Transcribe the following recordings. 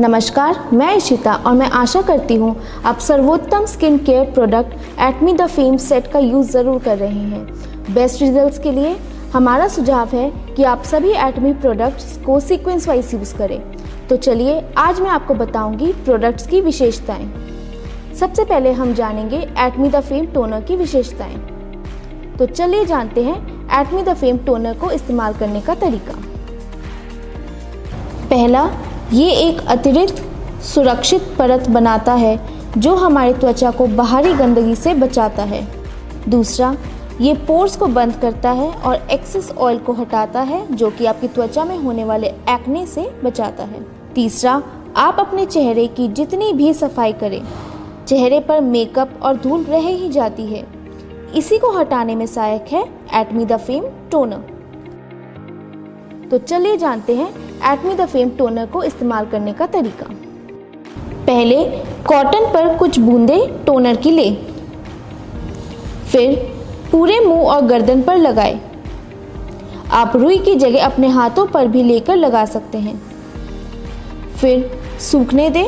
नमस्कार, मैं इशिता और मैं आशा करती हूँ आप सर्वोत्तम skin care product Atomy the fame set का यूज़ ज़रूर कर रहे हैं। बेस्ट रिजल्ट्स के लिए हमारा सुझाव है कि आप सभी एटमी प्रोडक्ट्स को सीक्वेंस वाइज यूज़ करें। तो चलिए आज मैं आपको बताऊंगी प्रोडक्ट्स की विशेषताएं। सबसे पहले हम जानेंगे एटमी द फेम टोनर की विशेषताएं। तो चलिए जानते हैं एटमी द फेम टोनर को इस्तेमाल करने का तरीका। पहला, ये एक अतिरिक्त सुरक्षित परत बनाता है जो हमारी त्वचा को बाहरी गंदगी से बचाता है। दूसरा, ये पोर्स को बंद करता है और एक्सेस ऑयल को हटाता है जो कि आपकी त्वचा में होने वाले एक्ने से बचाता है। तीसरा, आप अपने चेहरे की जितनी भी सफाई करें, चेहरे पर मेकअप और धूल रह ही जाती है। इसी को हटाने में सहायक है एटमी द फेम टोनर। तो चलिए जानते हैं एटमी द फेम टोनर को इस्तेमाल करने का तरीका। पहले कॉटन पर कुछ बूंदें टोनर की लें, फिर पूरे मुंह और गर्दन पर लगाएं। आप रुई की जगह अपने हाथों पर भी लेकर लगा सकते हैं, फिर सूखने दें।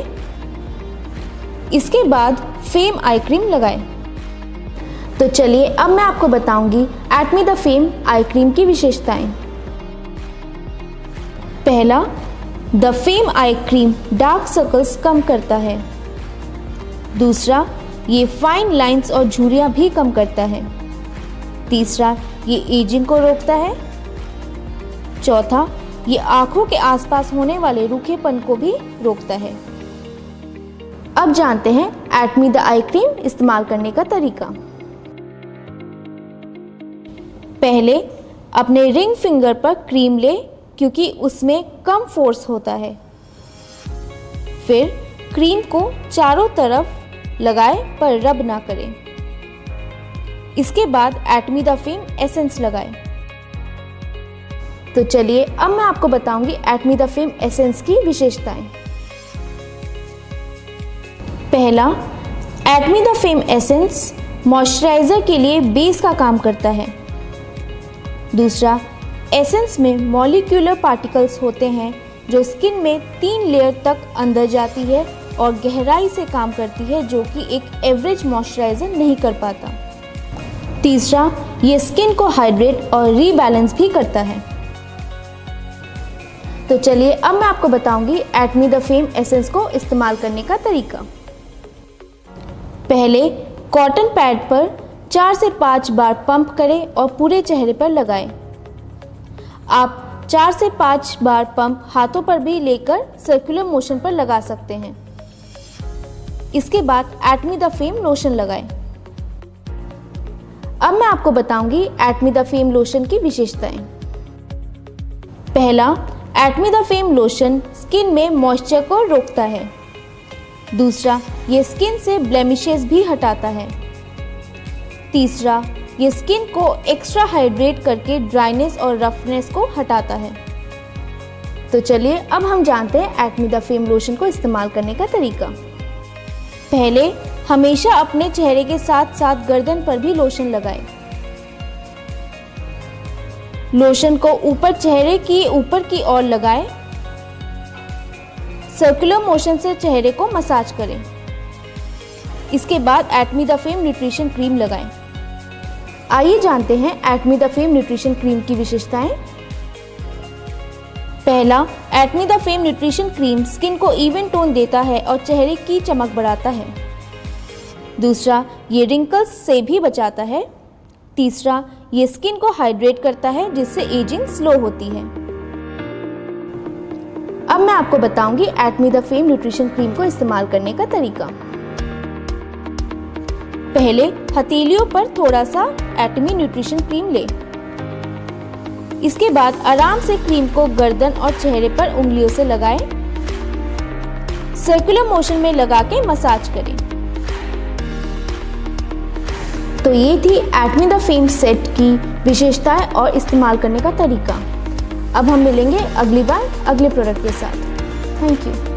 इसके बाद फेम आई क्रीम लगाएं। तो चलिए अब मैं आपको बताऊंगी Atomy the fame eye cream की विशेषताएं। पहला, the fame eye cream dark circles कम करता है। दूसरा, ये फाइन लाइंस और झुर्रियां भी कम करता है। तीसरा, ये एजिंग को रोकता है। चौथा, ये आंखों के आसपास होने वाले रूखेपन को भी रोकता है। अब जानते हैं एटमी द आई क्रीम इस्तेमाल करने का तरीका। पहले अपने रिंग फिंगर पर क्रीम ले क्योंकि उसमें कम फोर्स होता है। फिर क्रीम को चारों तरफ लगाएं पर रब ना करें। इसके बाद एटमी द फेम एसेंस लगाएं। तो चलिए अब मैं आपको बताऊंगी एटमी द फेम एसेंस की विशेषताएं। पहला, Atomy the fame essence moisturiser के लिए बेस का काम करता है। दूसरा, एसेंस में मॉलिक्यूलर पार्टिकल्स होते हैं जो स्किन में 3 लेयर तक अंदर जाती है और गहराई से काम करती है जो कि एक एवरेज मॉइस्चराइजर नहीं कर पाता। तीसरा, ये स्किन को हाइड्रेट और रीबैलेंस भी करता है। तो चलिए अब मैं आपको बताऊंगी एटमी द फेम एसेंस को इस्तेमाल करने का तरीका। पहले कॉटन पैड पर 4 से 5 बार पंप करें और पूरे चेहरे पर लगाएं। आप 4 से 5 बार पंप हाथों पर भी लेकर सर्कुलर मोशन पर लगा सकते हैं। इसके बाद एटमी द फेम लोशन लगाएं। अब मैं आपको बताऊंगी एटमी द फेम लोशन की विशेषताएं। पहला, Atomy the fame lotion skin में मॉइस्चर को रोकता है। दूसरा, ये स्किन से ब्लेमिशेस भी हटाता है। तीसरा, ये स्किन को एक्स्ट्रा हाइड्रेट करके ड्राइनेस और रफनेस को हटाता है। तो चलिए अब हम जानते हैं एटमी द फेम लोशन को इस्तेमाल करने का तरीका। पहले हमेशा अपने चेहरे के साथ साथ गर्दन पर भी लोशन लगाएं। लोशन को ऊपर चेहरे की ऊपर की ओर लगाएं। सर्कुलर मोशन से चेहरे को मसाज करें। इसके बाद Atomy the fame nutrition cream लगाएं। आइए जानते हैं Atomy the fame nutrition cream की विशेषताएं। पहला, Atomy the fame nutrition cream skin को इवन टोन देता है और चेहरे की चमक बढ़ाता है। दूसरा, ये रिंकल्स से भी बचाता है। तीसरा, ये स्किन को हाइड्रेट करता है जिससे एजिंग स्लो होती है। अब मैं आपको बताऊंगी Atomy the fame nutrition cream को इस्तेमाल करने का तरीका। पहले हथेलियों पर थोड़ा सा एटमी न्यूट्रिशन क्रीम लें। इसके बाद आराम से क्रीम को गर्दन और चेहरे पर उंगलियों से लगाएं। सर्कुलर मोशन में लगा के मसाज करें। तो ये थी एटमी द फेम सेट की विशेषताएं और इस्तेमाल करने का तरीका। अब हम मिलेंगे अगली बार अगले प्रोडक्ट के साथ। Thank you.